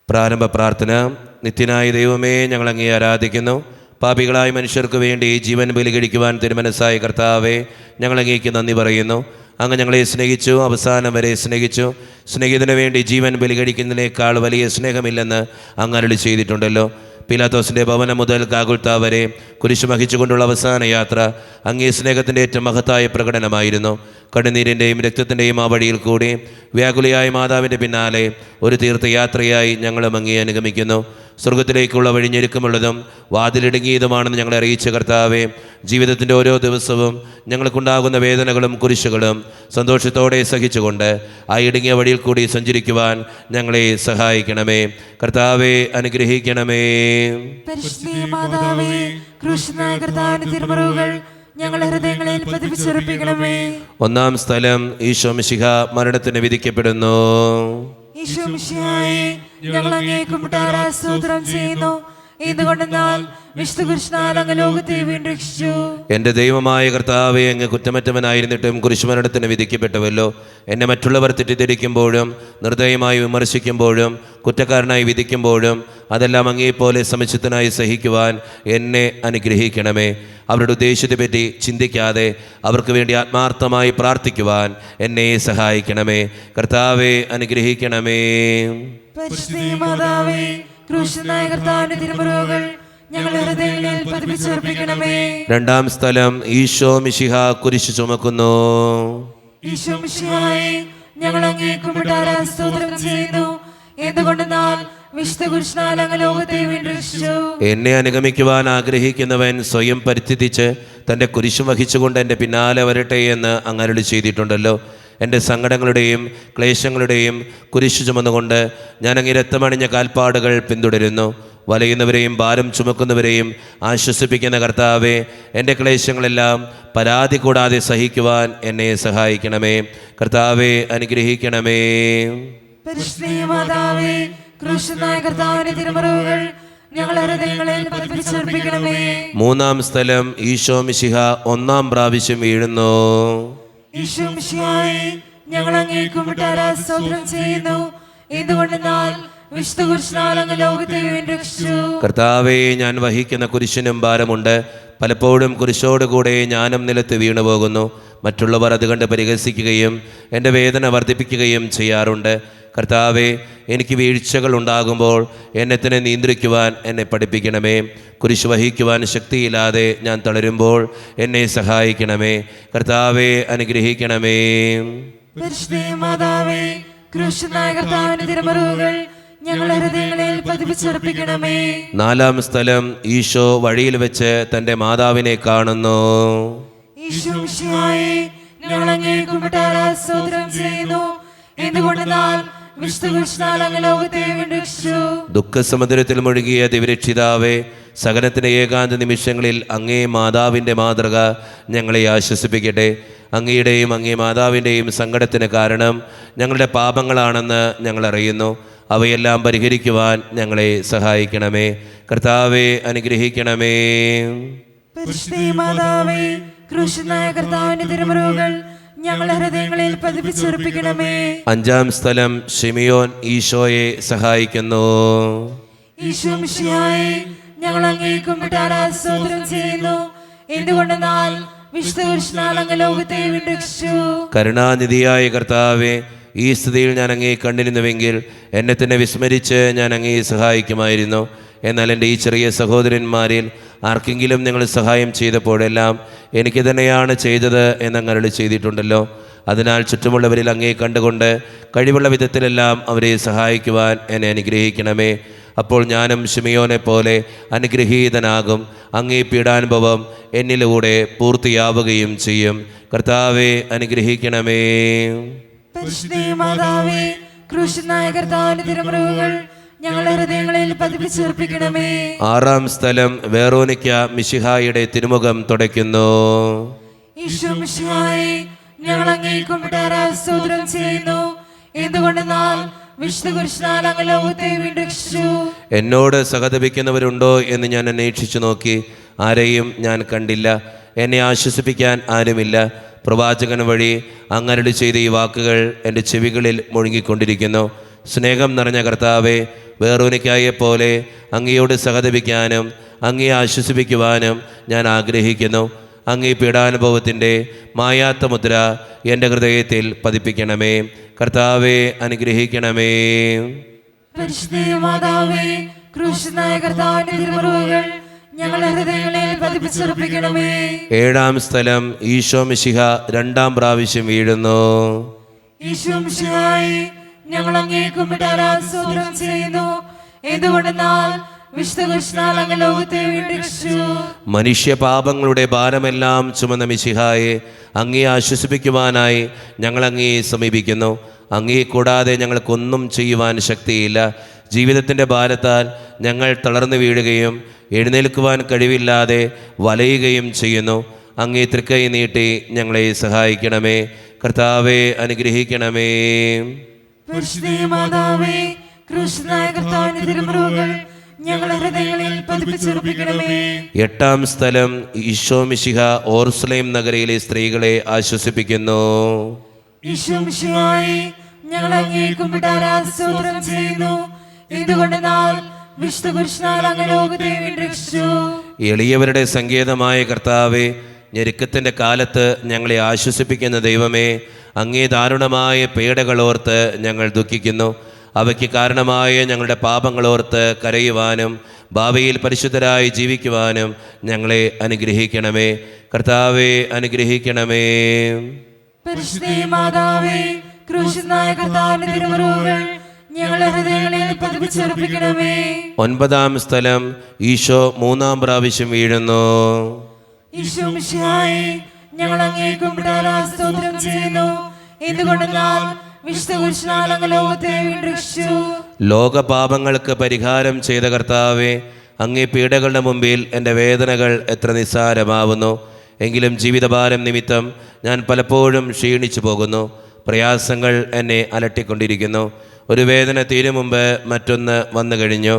പ്രാരംഭ പ്രാർത്ഥന. നിത്യനായ ദൈവമേ, ഞങ്ങൾ അങ്ങേ ആരാധിക്കുന്നു. പാപികളായ മനുഷ്യർക്ക് വേണ്ടി ജീവൻ ബലി കഴിക്കുവാൻ തിരുമനസ്സായ കർത്താവേ, ഞങ്ങൾ അങ്ങേക്ക് നന്ദി പറയുന്നു. അങ്ങ് ഞങ്ങളെ സ്നേഹിച്ചു, അവസാനം വരെ സ്നേഹിച്ചു. സ്നേഹിതന് വേണ്ടി ജീവൻ ബലി കഴിക്കുന്നതിനേക്കാൾ വലിയ സ്നേഹമില്ലെന്ന് അങ്ങ് അരുളി ചെയ്തിട്ടുണ്ടല്ലോ. പീലാത്തോസിൻ്റെ ഭവനം മുതൽ ഗാഗുൽത്ത വരെ കുരിശ് വഹിച്ചുകൊണ്ടുള്ള അവസാന യാത്ര അങ്ങേ സ്നേഹത്തിൻ്റെ ഏറ്റവും മഹത്തായ പ്രകടനമായിരുന്നു. കണ്ണുനീരിൻ്റെയും രക്തത്തിൻ്റെയും ആ വഴിയിൽ കൂടി വ്യാകുലയായ മാതാവിൻ്റെ പിന്നാലെ ഒരു തീർത്ഥയാത്രയായി ഞങ്ങളും അങ്ങേ അനുഗമിക്കുന്നു. സ്വർഗത്തിലേക്കുള്ള വഴിഞ്ഞെരുക്കമുള്ളതും വാതിലിടുങ്ങിയതുമാണെന്ന് ഞങ്ങളെ അറിയിച്ച കർത്താവേ, ജീവിതത്തിൻ്റെ ഓരോ ദിവസവും ഞങ്ങൾക്കുണ്ടാകുന്ന വേദനകളും കുരിശുകളും സന്തോഷത്തോടെ സഹിച്ചുകൊണ്ട് ആ ഇടുങ്ങിയ വഴിയിൽ കൂടി സഞ്ചരിക്കുവാൻ ഞങ്ങളെ സഹായിക്കണമേ. കർത്താവെ, അനുഗ്രഹിക്കണമേ. ഒന്നാം സ്ഥലം, ഈശോ മിശിഹ മരണത്തിന് വിധിക്കപ്പെടുന്നു. ഞങ്ങൾ അങ്ങേ കുമ്പിട്ടാരാ സ്തോത്രം ചെയ്യുന്നു. എന്തുകൊണ്ടെന്നാൽ വിശുദ്ധ കുരിശിനാൽ അങ്ങ് ലോകത്തെ വീണ്ടും രക്ഷിച്ചു. എൻ്റെ ദൈവമായ കർത്താവേ, അങ്ങ് കുറ്റമറ്റവനായിരുന്നിട്ടും കുരിശുമരണത്തിന് വിധിക്കപ്പെട്ടുവല്ലോ. എന്നെ മറ്റുള്ളവർ തെറ്റിദ്ധരിക്കുമ്പോഴും നിർദ്ദയമായി വിമർശിക്കുമ്പോഴും കുറ്റക്കാരനായി വിധിക്കുമ്പോഴും അതെല്ലാം അങ്ങേപ്പോലെ സമചിത്തനായി സഹിക്കുവാൻ എന്നെ അനുഗ്രഹിക്കണമേ. അവരുടെ ഉദ്ദേശത്തെപ്പറ്റി ചിന്തിക്കാതെ അവർക്ക് വേണ്ടി ആത്മാർത്ഥമായി പ്രാർത്ഥിക്കുവാൻ എന്നെ സഹായിക്കണമേ. കർത്താവെ, അനുഗ്രഹിക്കണമേ. രണ്ടാം സ്ഥലം, ഈശോ മിശിഹ കുരിശ് ചുമക്കുന്നു. ഈശോ മിശിഹായെ, ഞങ്ങൾ അങ്ങേ കുമ്പിട്ടാരാ സ്തോത്രം ചെയ്യുന്നു. എന്തുകൊണ്ടെന്നാൽ വിശുദ്ധ കുരിശിനാൽ അങ്ങ് ലോകത്തെ വീണ്ടും രക്ഷിച്ചു. എന്നെ അനുഗമിക്കുവാൻ ആഗ്രഹിക്കുന്നവൻ സ്വയം പരിത്യജിച്ച് തൻ്റെ കുരിശ് വഹിച്ചുകൊണ്ട് എൻ്റെ പിന്നാലെ വരട്ടെ എന്ന് അങ്ങ് അരുളി ചെയ്തിട്ടുണ്ടല്ലോ. എൻ്റെ സങ്കടങ്ങളുടെയും ക്ലേശങ്ങളുടെയും കുരിശ് ചുമന്നുകൊണ്ട് ഞാൻ അങ്ങേ രക്തമണിഞ്ഞ കാൽപ്പാടുകൾ പിന്തുടരുന്നു. വലയുന്നവരെയും ഭാരം ചുമക്കുന്നവരെയും ആശ്വസിപ്പിക്കുന്ന കർത്താവെ, എൻ്റെ ക്ലേശങ്ങളെല്ലാം പരാതി കൂടാതെ സഹിക്കുവാൻ എന്നെ സഹായിക്കണമേ. കർത്താവെ, അനുഗ്രഹിക്കണമേ. മൂന്നാം സ്ഥലം, ഈശോ മിശിഹ ഒന്നാം പ്രാവശ്യം വീഴുന്നു. ഈശോ മിശിഹായെ, ഞങ്ങൾ അങ്ങേ കുമ്പിട്ടാരാ സ്തോത്രം ചെയ്യുന്നു. എന്തുകൊണ്ടെന്നാൽ വിശുദ്ധ കുരിശിനാൽ അങ്ങ് ലോകത്തെ വീണ്ടും രക്ഷിച്ചു. കർത്താവേ, ഞാൻ വഹിക്കുന്ന കുരിശിനും ഭാരമുണ്ട്. പലപ്പോഴും കുരിശോടുകൂടെ ഞാനും നിലത്ത് വീണു പോകുന്നു. മറ്റുള്ളവർ അത് കണ്ട് പരിഹസിക്കുകയും എൻ്റെ വേദന വർദ്ധിപ്പിക്കുകയും ചെയ്യാറുണ്ട്. കർത്താവെ, എനിക്ക് വീഴ്ചകൾ ഉണ്ടാകുമ്പോൾ എന്നെ തന്നെ നിയന്ത്രിക്കുവാൻ എന്നെ പഠിപ്പിക്കണമേ. കുരിശ് വഹിക്കുവാൻ ശക്തിയില്ലാതെ ഞാൻ തളരുമ്പോൾ എന്നെ സഹായിക്കണമേ. കർത്താവെ, അനുഗ്രഹിക്കണമേ. നാലാം സ്ഥലം, ഈശോ വഴിയിൽ വെച്ച് തൻ്റെ മാതാവിനെ കാണുന്നു. ഈശോ മിശിഹായെ, ഞങ്ങൾ അങ്ങേ കുമ്പിട്ടാരാ സ്തോത്രം ചെയ്യുന്നു. എന്തുകൊണ്ടെന്നാൽ വിശുദ്ധ കുരിശിനാൽ അങ്ങ് ലോകത്തെ വീണ്ടും രക്ഷിച്ചു. ദുഃഖസമുദ്രത്തിൽ മുഴുകിയ ദിവ്യരക്ഷിതാവേ, സകലത്തിൻ്റെ ഏകാന്ത നിമിഷങ്ങളിൽ അങ്ങേ മാതാവിൻ്റെ മാതൃക ഞങ്ങളെ ആശ്വസിപ്പിക്കട്ടെ. അങ്ങയുടെയും അങ്ങേ മാതാവിൻ്റെയും സങ്കടത്തിന് കാരണം ഞങ്ങളുടെ പാപങ്ങളാണെന്ന് ഞങ്ങൾ അറിയുന്നു. അവയെല്ലാം പരിഹരിക്കുവാൻ ഞങ്ങളെ സഹായിക്കണമേ. കർത്താവെ, അനുഗ്രഹിക്കണമേ. അഞ്ചാം സ്ഥലം, ശിമിയോൻ ഈശോയെ സഹായിക്കുന്നു. ഈശോ മിശിഹായെ, ഞങ്ങൾ അങ്ങേ കുമ്പിട്ടാരാ സ്തോത്രം ചെയ്യുന്നു. എന്തുകൊണ്ടെന്നാൽ വിശുദ്ധ കുരിശിനാൽ അങ്ങ് ലോകത്തെ വീണ്ടും രക്ഷിച്ചു. കരുണാനിധിയായ കർത്താവെ, ഈ സ്ഥിതിയിൽ ഞാൻ അങ്ങേ കണ്ടിരുന്നുവെങ്കിൽ എന്നെ തന്നെ വിസ്മരിച്ച് ഞാൻ അങ്ങേ സഹായിക്കുമായിരുന്നു. എന്നാൽ എൻ്റെ ഈ ചെറിയ സഹോദരന്മാരിൽ ആർക്കെങ്കിലും നിങ്ങൾ സഹായം ചെയ്തപ്പോഴെല്ലാം എനിക്ക് തന്നെയാണ് ചെയ്തത് എന്നങ്ങ് അരുളി ചെയ്തിട്ടുണ്ടല്ലോ. അതിനാൽ ചുറ്റുമുള്ളവരിൽ അങ്ങേ കണ്ടുകൊണ്ട് കഴിവുള്ള വിധത്തിലെല്ലാം അവരെ സഹായിക്കുവാൻ എന്നെ അനുഗ്രഹിക്കണമേ. അപ്പോൾ ഞാനും ശിമിയോനെ പോലെ അനുഗ്രഹീതനാകും. അങ്ങേ പീഡാനുഭവം എന്നിലൂടെ പൂർത്തിയാവുകയും ചെയ്യും. കർത്താവെ, അനുഗ്രഹിക്കണമേ. ആറാം സ്ഥലം, വെറോനിക്ക മിശിഹായുടെ തിരുമുഖം തുടയ്ക്കുന്നു. ഈശോ മിശിഹായെ, ഞങ്ങൾ അങ്ങേ കുമ്പിട്ടാരാ സ്തോത്രം ചെയ്യുന്നു. എന്തുകൊണ്ടെന്നാൽ വിശുദ്ധ കുരിശിനാൽ അങ്ങ് ലോകത്തെ വീണ്ടും രക്ഷിച്ചു. എന്നോട് സഹതപിക്കുന്നവരുണ്ടോ എന്ന് ഞാൻ അന്വേഷിച്ചു നോക്കി. ആരെയും ഞാൻ കണ്ടില്ല. എന്നെ ആശ്വസിപ്പിക്കാൻ ആരുമില്ല. പ്രവാചകൻ വഴി അങ്ങരുളി ചെയ്ത ഈ വാക്കുകൾ എൻ്റെ ചെവികളിൽ മുഴുകിക്കൊണ്ടിരിക്കുന്നു. സ്നേഹം നിറഞ്ഞ കർത്താവെ, വേറൊനിക്കായെപ്പോലെ അങ്ങയോട് സഹതപിക്കാനും അങ്ങയെ ആശ്വസിപ്പിക്കുവാനും ഞാൻ ആഗ്രഹിക്കുന്നു. അങ്ങേ പീഡാനുഭവത്തിൻ്റെ മായാത്ത മുദ്ര എൻ്റെ ഹൃദയത്തിൽ പതിപ്പിക്കണമേ. കർത്താവെ അനുഗ്രഹിക്കണമേ. പരിശുദ്ധമാതാവേ, ക്രൂശനായ കർത്താവിന്റെ തിരുമുറിവുകൾ ഞങ്ങളുടെ ഹൃദയങ്ങളിൽ പതിപ്പിച്ചുറപ്പിക്കണമേ. ഏഴാം സ്ഥലം ഈശോ മിശിഹ രണ്ടാം പ്രാവശ്യം വീഴുന്നു. ഈശോ മിശിഹായേ, ഞങ്ങൾ അങ്ങേ കുമ്പിട്ട് ആരാധന ചെയ്യുന്നു. എന്തുകൊണ്ടെന്നാൽ വിശുദ്ധ കൃഷ്ണാൽ അങ്ങ് ലോകത്തെ വീണ്ടെടുത്തു. മനുഷ്യപാപങ്ങളുടെ ഭാരമെല്ലാം ചുമന്ന മിശിഹായെ അങ്ങയെ ആശ്വസിപ്പിക്കുവാനായി ഞങ്ങൾ അങ്ങയെ സമീപിക്കുന്നു. അങ്ങയെ കൂടാതെ ഞങ്ങൾക്കൊന്നും ചെയ്യുവാൻ ശക്തിയില്ല. ജീവിതത്തിൻ്റെ ഭാരത്താൽ ഞങ്ങൾ തളർന്നു വീഴുകയും എഴുന്നേൽക്കുവാൻ കഴിവില്ലാതെ വലയുകയും ചെയ്യുന്നു. അങ്ങേ തൃക്കൈ നീട്ടി ഞങ്ങളെ സഹായിക്കണമേ. കർത്താവെ അനുഗ്രഹിക്കണമേ. പരിശുദ്ധമാതാവേ, ക്രൂശനായ കർത്താവിന്റെ തിരുമുറിവുകൾ ഞങ്ങളുടെ ഹൃദയങ്ങളിൽ പതിപ്പിച്ചുറപ്പിക്കണമേ. എട്ടാം സ്ഥലം ഈശോ മിശിഹ ഓർസ്ലേം നഗരയിലെ സ്ത്രീകളെ ആശ്വസിപ്പിക്കുന്നു. ഈശോ മിശിഹായേ, ഞങ്ങൾ അങ്ങേ കുമ്പിട്ട് ആരാധന ചെയ്യുന്നു. എന്തുകൊണ്ടെന്നാൽ വിശുദ്ധ കൃഷ്ണാൽ അങ്ങ് ലോകത്തെ വീണ്ടെടുത്തു. എളിയവരുടെ സങ്കേതമായ കർത്താവെ, ഞെരുക്കത്തിൻ്റെ കാലത്ത് ഞങ്ങളെ ആശ്വസിപ്പിക്കുന്ന ദൈവമേ, അങ്ങേ ദാരുണമായ പീഡകളോർത്ത് ഞങ്ങൾ ദുഃഖിക്കുന്നു. അവയ്ക്ക് കാരണമായ ഞങ്ങളുടെ പാപങ്ങളോർത്ത് കരയുവാനും ഭാവിയിൽ പരിശുദ്ധരായി ജീവിക്കുവാനും ഞങ്ങളെ അനുഗ്രഹിക്കണമേ. കർത്താവെ അനുഗ്രഹിക്കണമേ. പരിശുദ്ധമാതാവേ, ക്രൂശനായ കർത്താവിന്റെ തിരുമുറിവുകൾ ഞങ്ങളുടെ ഹൃദയങ്ങളിൽ പതിപ്പിച്ചുറപ്പിക്കണമേ. ഒൻപതാം സ്ഥലം ഈശോ മൂന്നാം പ്രാവശ്യം വീഴുന്നു. ഈശോ മിശിഹായേ, ഞങ്ങൾ അങ്ങേ കുമ്പിട്ട് ആരാധന ചെയ്യുന്നു. എന്തുകൊണ്ടെന്നാൽ വിശുദ്ധ കൃഷ്ണാൽ അങ്ങ് ലോകത്തെ വീണ്ടെടുത്തു. ലോകപാപങ്ങൾക്ക് പരിഹാരം ചെയ്ത കർത്താവെ, അങ്ങേ പീഡകളുടെ മുമ്പിൽ എൻ്റെ വേദനകൾ എത്ര നിസ്സാരമാവുന്നു. എങ്കിലും ജീവിതഭാരം നിമിത്തം ഞാൻ പലപ്പോഴും ക്ഷീണിച്ചു പോകുന്നു. പ്രയാസങ്ങൾ എന്നെ അലട്ടിക്കൊണ്ടിരിക്കുന്നു. ഒരു വേദന തീരും മുമ്പ് മറ്റൊന്ന് വന്നു കഴിഞ്ഞു.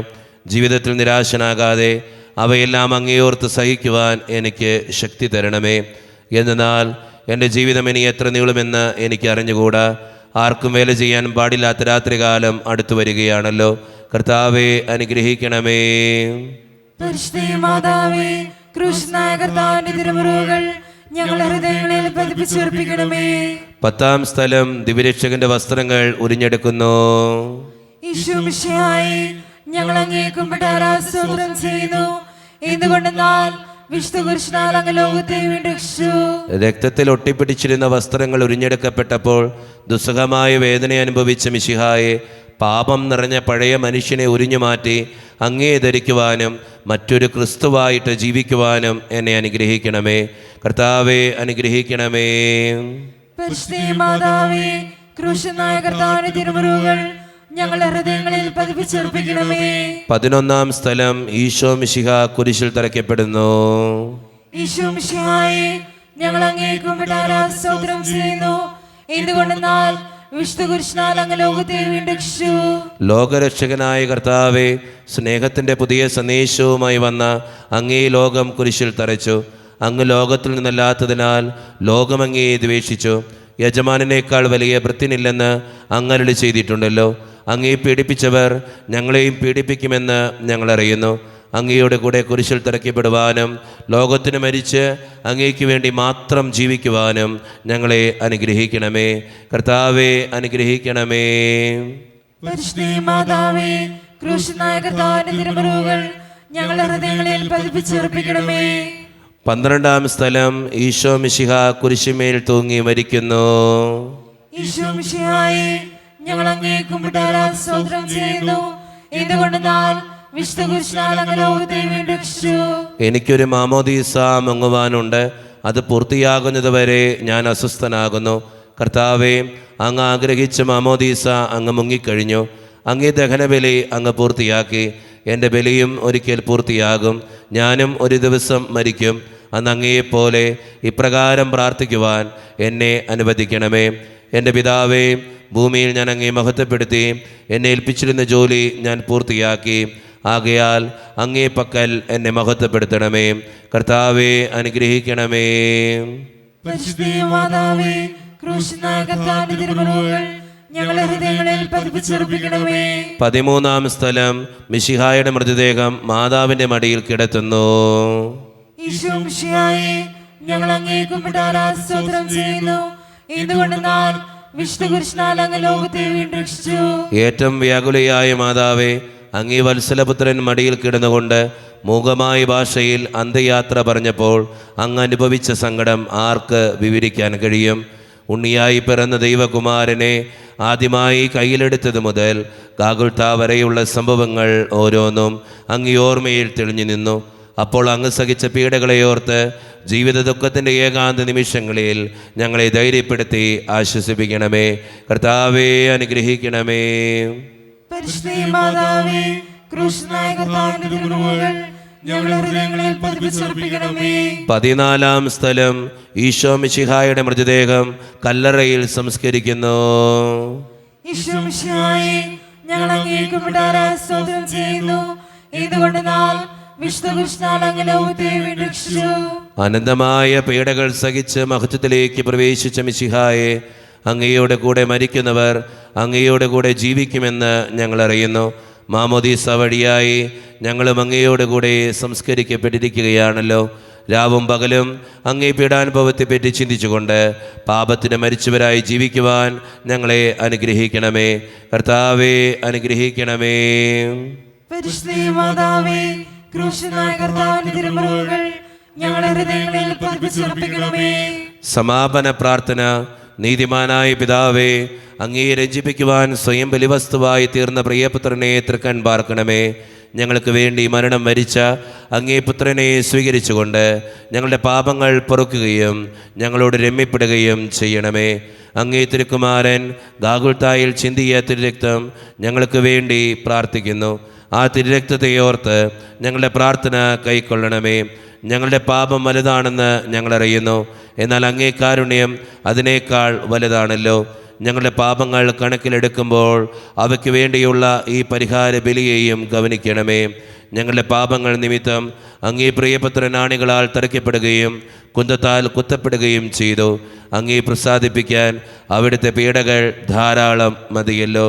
ജീവിതത്തിൽ നിരാശനാകാതെ അവയെല്ലാം അങ്ങേയോർത്ത് സഹിക്കുവാൻ എനിക്ക് ശക്തി തരണമേ. എന്നാൽ എൻ്റെ ജീവിതം ഇനി എത്ര നീളുമെന്ന് എനിക്ക് അറിഞ്ഞുകൂടാ. ആർക്കും വേല ചെയ്യാൻ പാടില്ലാത്ത രാത്രികാലം അടുത്തു വരികയാണല്ലോ. കർത്താവെ അനുഗ്രഹിക്കണമേ. പരിശുദ്ധമാതാവേ, ക്രൂശനായ കർത്താവിന്റെ തിരുമുറിവുകൾ ഞങ്ങളുടെ ഹൃദയങ്ങളിൽ പതിപ്പിച്ചുറപ്പിക്കണമേ. പത്താം സ്ഥലം ദിവ്യരക്ഷകന്റെ വസ്ത്രങ്ങൾ ഉരിഞ്ഞെടുക്കുന്നു. ഈശോ മിശിഹായേ, ഞങ്ങൾ അങ്ങേ കുമ്പിട്ട് ആരാധന ചെയ്യുന്നു. എന്തുകൊണ്ടെന്നാൽ വിശുദ്ധ കൃഷ്ണാൽ അങ്ങ് ലോകത്തെ വീണ്ടെടുത്തു. രക്തത്തിൽ ഒട്ടിപ്പിടിച്ചിരുന്ന വസ്ത്രങ്ങൾ ഉരിഞ്ഞെടുക്കപ്പെട്ടപ്പോൾ ദുസ്സഹമായ വേദന അനുഭവിച്ച മിശിഹായെ, പാപം നിറഞ്ഞ പഴയ മനുഷ്യനെ ഉരിഞ്ഞുമാറ്റി അങ്ങേ ധരിക്കുവാനും മറ്റൊരു ക്രിസ്തുവായിട്ട് ജീവിക്കുവാനും എന്നെ അനുഗ്രഹിക്കണമേ. കർത്താവെ അനുഗ്രഹിക്കണമേ. പരിശുദ്ധമാതാവേ, ക്രൂശനായ കർത്താവിന്റെ തിരുമുറിവുകൾ ഞങ്ങളുടെ ഹൃദയങ്ങളിൽ പതിപ്പിച്ചുറപ്പിക്കണമേ. 11-ാം സ്ഥലം ഈശോ മിശിഹ കുരിശിൽ തറയ്ക്കപ്പെടുന്നു. ഈശോ മിശിഹായേ, ഞങ്ങൾ അങ്ങേ കുമ്പിട്ട് ആരാധന ചെയ്യുന്നു. എന്തുകൊണ്ടെന്നാൽ വിശുദ്ധ കൃഷ്ണാൽ അങ്ങ് ലോകത്തെ വീണ്ടെടുത്തു. ലോകരക്ഷകനായ കർത്താവെ, സ്നേഹത്തിൻ്റെ പുതിയ സന്ദേശവുമായി വന്ന അങ്ങേ ലോകം കുരിശിൽ തറച്ചു. അങ്ങ് ലോകത്തിൽ നിന്നല്ലാത്തതിനാൽ ലോകം അങ്ങയെ ദ്വേഷിച്ചു. യജമാനേക്കാൾ വലിയ ഭൃത്യനില്ലെന്ന് അങ്ങരുളി ചെയ്തിട്ടുണ്ടല്ലോ. അങ്ങയെ പീഡിപ്പിച്ചവർ ഞങ്ങളെയും പീഡിപ്പിക്കുമെന്ന് ഞങ്ങൾ അറിയുന്നു. അങ്ങയുടെ കൂടെ കുരിശിൽ തറയ്ക്കപ്പെടുവാനും ലോകത്തിന് മരിച്ച് അങ്ങയ്ക്ക് വേണ്ടി മാത്രം ജീവിക്കുവാനും ഞങ്ങളെ അനുഗ്രഹിക്കണമേ. കർത്താവെ അനുഗ്രഹിക്കണമേ. പരിശുദ്ധമാതാവേ, ക്രൂശനായ കർത്താവിന്റെ തിരുമുറിവുകൾ ഞങ്ങളുടെ ഹൃദയങ്ങളിൽ പതിപ്പിച്ചുറപ്പിക്കണമേ. 12-ാം സ്ഥലം ഈശോ മിശിഹ കുരിശുമേൽ തൂങ്ങി മരിക്കുന്നു. ഈശോ മിശിഹായേ, ഞങ്ങൾ അങ്ങേ കുമ്പിട്ട് ആരാധന ചെയ്യുന്നു. എന്തുകൊണ്ടെന്നാൽ വിശുദ്ധ കൃഷ്ണാൽ അങ്ങ് ലോകത്തെ വീണ്ടെടുത്തു. എനിക്കൊരു മാമോദീസ മുങ്ങുവാനുണ്ട്. അത് പൂർത്തിയാകുന്നതുവരെ ഞാൻ അസ്വസ്ഥനാകുന്നു. കർത്താവെ, അങ്ങ് ആഗ്രഹിച്ച മാമോദീസ അങ്ങ് മുങ്ങിക്കഴിഞ്ഞു. അങ്ങേ ദഹനബലി അങ്ങ് പൂർത്തിയാക്കി. എൻ്റെ ബലിയും ഒരിക്കൽ പൂർത്തിയാകും. ഞാനും ഒരു ദിവസം മരിക്കും. അന്ന് അങ്ങയെപ്പോലെ ഇപ്രകാരം പ്രാർത്ഥിക്കുവാൻ എന്നെ അനുവദിക്കണമേ. എൻ്റെ പിതാവേ, ഭൂമിയിൽ ഞാൻ അങ്ങേ മഹത്വപ്പെടുത്തി. എന്നെ ഏൽപ്പിച്ചിരുന്ന ജോലി ഞാൻ പൂർത്തിയാക്കി. ആകയാൽ അങ്ങേ പക്കൽ എന്നെ മഹത്വപ്പെടുത്തണമേ. കർത്താവെ അനുഗ്രഹിക്കണമേ. പരിശുദ്ധമാതാവേ, ക്രൂശനായ കർത്താവിന്റെ തിരുമുറിവുകൾ ഞങ്ങളുടെ ഹൃദയങ്ങളിൽ പതിപ്പിച്ചുറപ്പിക്കണമേ. 13-ാം സ്ഥലം മിശിഹായുടെ മൃതദേഹം മാതാവിന്റെ മടിയിൽ കിടത്തുന്നു. ഈശോ മിശിഹായേ, ഞങ്ങൾ അങ്ങേ കുമ്പിട്ട് സ്തോത്രം ചെയ്യുന്നു. എന്തുകൊണ്ടെന്നാൽ വിശുദ്ധ കുരിശിനാൽ അങ്ങ് ലോകത്തെ വീണ്ടും രക്ഷിച്ചു. ഏറ്റവും വ്യാകുലയായ മാതാവേ, അങ്ങേ വത്സലപുത്രൻ മടിയിൽ കിടന്നുകൊണ്ട് മൂകമായ ഭാഷയിൽ അന്ത്യയാത്ര പറഞ്ഞപ്പോൾ അങ്ങ് അനുഭവിച്ച സങ്കടം ആർക്ക് വിവരിക്കാൻ കഴിയും? ഉണ്ണിയായി പിറന്ന ദൈവകുമാരനെ ആദ്യമായി കയ്യിലെടുത്തത് മുതൽ ഗാഗുൽത്താ വരെയുള്ള സംഭവങ്ങൾ ഓരോന്നും അങ്ങ് ഓർമ്മയിൽ തെളിഞ്ഞു നിന്നു. അപ്പോൾ അങ്ങ് സഹിച്ച പീഡകളെ ഓർത്ത് ജീവിത ദുഃഖത്തിൻ്റെ ഏകാന്ത നിമിഷങ്ങളിൽ ഞങ്ങളെ ധൈര്യപ്പെടുത്തി ആശ്വസിപ്പിക്കണമേ. കർത്താവേ, അനുഗ്രഹിക്കണമേ. പരിശുദ്ധ മാതാവേ, ക്രൂശനായ കർത്താവിന്റെ തിരുമുറിവുകൾ ഞങ്ങളുടെ ഹൃദയങ്ങളിൽ പതിപ്പിച്ചുറപ്പിക്കണമേ. 14-ാം സ്ഥലം ഈശോ മിശിഹായുടെ മൃതദേഹം കല്ലറയിൽ സംസ്കരിക്കുന്നു. ഈശോ മിശിഹായേ, ഞങ്ങൾ അങ്ങേ കുമ്പിട്ട് സ്തോത്രം ചെയ്യുന്നു. എന്തുകൊണ്ടെന്നാൽ വിശുദ്ധ കുരിശിനാൽ അങ്ങ് ലോകത്തെ വീണ്ടും രക്ഷിച്ചു. അനന്തമായ പീഡകൾ സഹിച്ച് മഹത്വത്തിലേക്ക് പ്രവേശിച്ച മിശിഹായെ, അങ്ങയോടെ കൂടെ മരിക്കുന്നവർ അങ്ങയോടെ കൂടെ ജീവിക്കുമെന്ന് ഞങ്ങൾ അറിയുന്നു. മാമോദീസ വഴിയായി ഞങ്ങളും അങ്ങയോടെ കൂടെ സംസ്കരിക്കപ്പെട്ടിരിക്കുകയാണല്ലോ. രാവും പകലും അങ്ങേ പീഡാനുഭവത്തെപ്പറ്റി ചിന്തിച്ചുകൊണ്ട് പാപത്തിന് മരിച്ചവരായി ജീവിക്കുവാൻ ഞങ്ങളെ അനുഗ്രഹിക്കണമേ. കർത്താവേ, അനുഗ്രഹിക്കണമേ. പരിശുദ്ധ മാതാവേ, ക്രൂശനായ കർത്താവിന്റെ തിരുമുറിവുകൾ ഞങ്ങളുടെ ഹൃദയങ്ങളിൽ പതിപ്പിച്ചുറപ്പിക്കണമേ. സമാപന പ്രാർത്ഥന. നീതിമാനായ പിതാവേ, അങ്ങേ രഞ്ജിപ്പിക്കുവാൻ സ്വയം ബലിവസ്തുവായി തീർന്ന പ്രിയപുത്രനെ തൃക്കൺ പാർക്കണമേ. ഞങ്ങൾക്ക് വേണ്ടി മരണം വരിച്ച അങ്ങേ പുത്രനെ സ്വീകരിച്ചുകൊണ്ട് ഞങ്ങളുടെ പാപങ്ങൾ പൊറുക്കുകയും ഞങ്ങളോട് രമ്യപ്പെടുകയും ചെയ്യണമേ. അങ്ങേ തിരുക്കുമാരൻ ഗാഗുൽത്തായിൽ ചിന്തിയ തിരുരക്തം ഞങ്ങൾക്ക് വേണ്ടി പ്രാർത്ഥിക്കുന്നു. ആ തിരുരക്തത്തെ ഓർത്ത് ഞങ്ങളുടെ പ്രാർത്ഥന കൈക്കൊള്ളണമേ. ഞങ്ങളുടെ പാപം വലുതാണെന്ന് ഞങ്ങളറിയുന്നു, എന്നാൽ അങ്ങേ കാരുണ്യം അതിനേക്കാൾ വലുതാണല്ലോ. ഞങ്ങളുടെ പാപങ്ങൾ കണക്കിലെടുക്കുമ്പോൾ അവയ്ക്ക് വേണ്ടിയുള്ള ഈ പരിഹാര ബലിയെയും ഗവനിക്കണമേ. ഞങ്ങളുടെ പാപങ്ങൾ നിമിത്തം അങ്ങേ പ്രിയപുത്രൻ ആണികളാൽ തറയ്ക്കപ്പെടുകയും കുന്തത്താൽ കുത്തപ്പെടുകയും ചെയ്തു. അങ്ങേ പ്രസാദിപ്പിക്കാൻ അവിടുത്തെ പീഡകൾ ധാരാളം മതിയല്ലോ.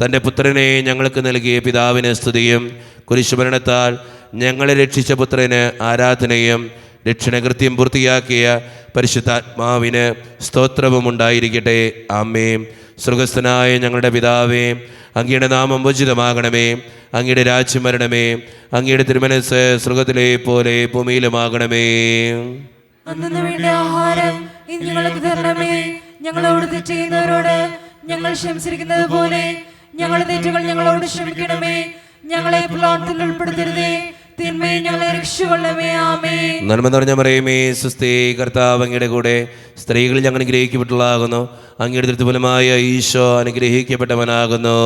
തൻ്റെ പുത്രനെ ഞങ്ങൾക്ക് നൽകിയ പിതാവിന് സ്തുതിയും കുരിശുമരണത്താൽ ഞങ്ങളെ രക്ഷിച്ച പുത്രന് ആരാധനയും രക്ഷണകൃത്യം പൂർത്തിയാക്കിയ പരിശുദ്ധാത്മാവിന് സ്തോത്രവും ഉണ്ടായിരിക്കട്ടെ. ആമേൻ. സ്വർഗസ്ഥനായ ഞങ്ങളുടെ പിതാവേ, അങ്ങയുടെ നാമം ഉചിതമാകണമേ. അങ്ങയുടെ രാജ്യം വരണമേ. അങ്ങയുടെ തിരുമനസ്സ് സ്വർഗത്തിലെ പോലെ ഭൂമിയിലുമാകണമേ. അന്നു വേണ്ട ആഹാരം ഇന്ന് ഞങ്ങൾക്ക് തരണമേ. ഞങ്ങളോട് തെറ്റ് ചെയ്യുന്നവരോട് ഞങ്ങൾ ക്ഷമിച്ചിരിക്കുന്നത് പോലെ ഞങ്ങളുടെ തെറ്റുകൾ ഞങ്ങളോട് ക്ഷമിക്കണമേ. ഞങ്ങളെ പ്രലോഭനത്തിൽ ഉൾപ്പെടുത്തരുതേ, തിന്മയിൽ ഞങ്ങളെ രക്ഷിച്ചുകൊള്ളണമേ. ആമേൻ. നന്മ നിറഞ്ഞ മറിയമേ, സ്വസ്തി, കർത്താവ് അങ്ങയുടെ കൂടെ സ്ത്രീകൾ ഞങ്ങൾ അനുഗ്രഹിക്കപ്പെട്ടതാകുന്നു. അങ്ങയുടെ ദൃഢഫലമായ ഈശോ അനുഗ്രഹിക്കപ്പെട്ടവനാകുന്നു.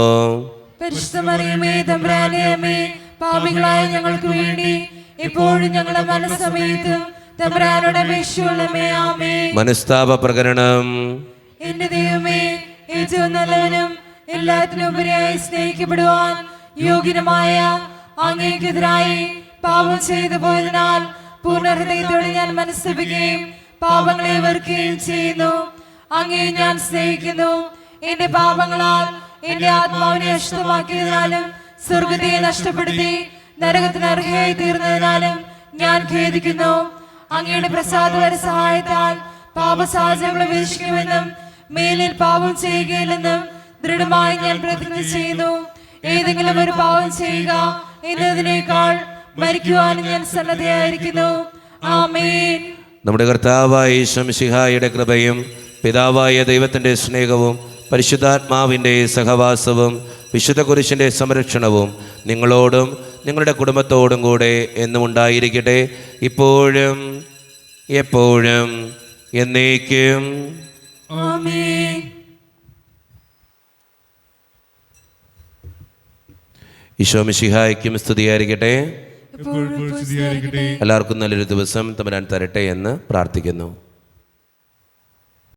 പരിശുദ്ധ മറിയമേ, തമ്പുരാന്റെ അമ്മേ, പാപികളായ ഞങ്ങൾക്ക് വേണ്ടി എപ്പോഴും ഞങ്ങളുടെ മനസ്സമയത്തും തമ്പുരാനോട് അപേക്ഷിച്ചുകൊള്ളണമേ. ആമേൻ. മനസ്താപ പ്രകരണം. എന്റെ ദൈവമേ, ഏറ്റവും നല്ലവനും എല്ലാത്തിനും ഉപരിയായി സ്നേഹിക്കപ്പെടുവാൻ യോഗ്യനുമായ അങ്ങേക്കെതിരായി പാപം ചെയ്തു പോയതിനാൽ പൂർണ്ണ ഹൃദയത്തോടെ ഞാൻ മനസ്തപിക്കുകയും പാപങ്ങളെ വെറുക്കുകയും ചെയ്യുന്നു. അങ്ങേ ഞാൻ സ്നേഹിക്കുന്നു. എന്റെ പാപങ്ങളാൽ എന്റെ ആത്മാവിനെ അശുദ്ധമാക്കിയതിനാലും സ്വർഗത്തെ നഷ്ടപ്പെടുത്തി നരകത്തിന് അർഹയായി തീർന്നതിനാലും ഞാൻ ഖേദിക്കുന്നു. അങ്ങയുടെ പ്രസാദകര സഹായത്താൽ പാപസാഹചര്യങ്ങളെ വീക്ഷിക്കുമെന്നും മേലിൽ പാപം ചെയ്യുകയില്ലെന്നും ദൃഢമായി ഞാൻ പ്രതിജ്ഞ ചെയ്യുന്നു. ഏതെങ്കിലും ഒരു പാപം ചെയ്യുക എന്നതിനേക്കാൾ മരിക്കുവാൻ ഞാൻ സന്നദ്ധയായിരിക്കുന്നു. ആമേൻ. നമ്മുടെ കർത്താവായ യേശു മിശിഹായുടെ കൃപയും പിതാവായ ദൈവത്തിൻ്റെ സ്നേഹവും പരിശുദ്ധാത്മാവിൻ്റെ സഹവാസവും വിശുദ്ധ കുരിശിൻ്റെ സംരക്ഷണവും നിങ്ങളോടും നിങ്ങളുടെ കുടുംബത്തോടും കൂടെ എന്നും ഉണ്ടായിരിക്കട്ടെ, ഇപ്പോഴും എപ്പോഴും എന്നേക്കും. ആമേൻ. ഈശോ മിശിഹായ്ക്കും സ്തുതിയായിരിക്കട്ടെ. എപ്പോഴും സ്തുതിയായിരിക്കട്ടെ. എല്ലാവർക്കും നല്ലൊരു ദിവസം തമ്പുരാൻ തരട്ടെ എന്ന് പ്രാർത്ഥിക്കുന്നു.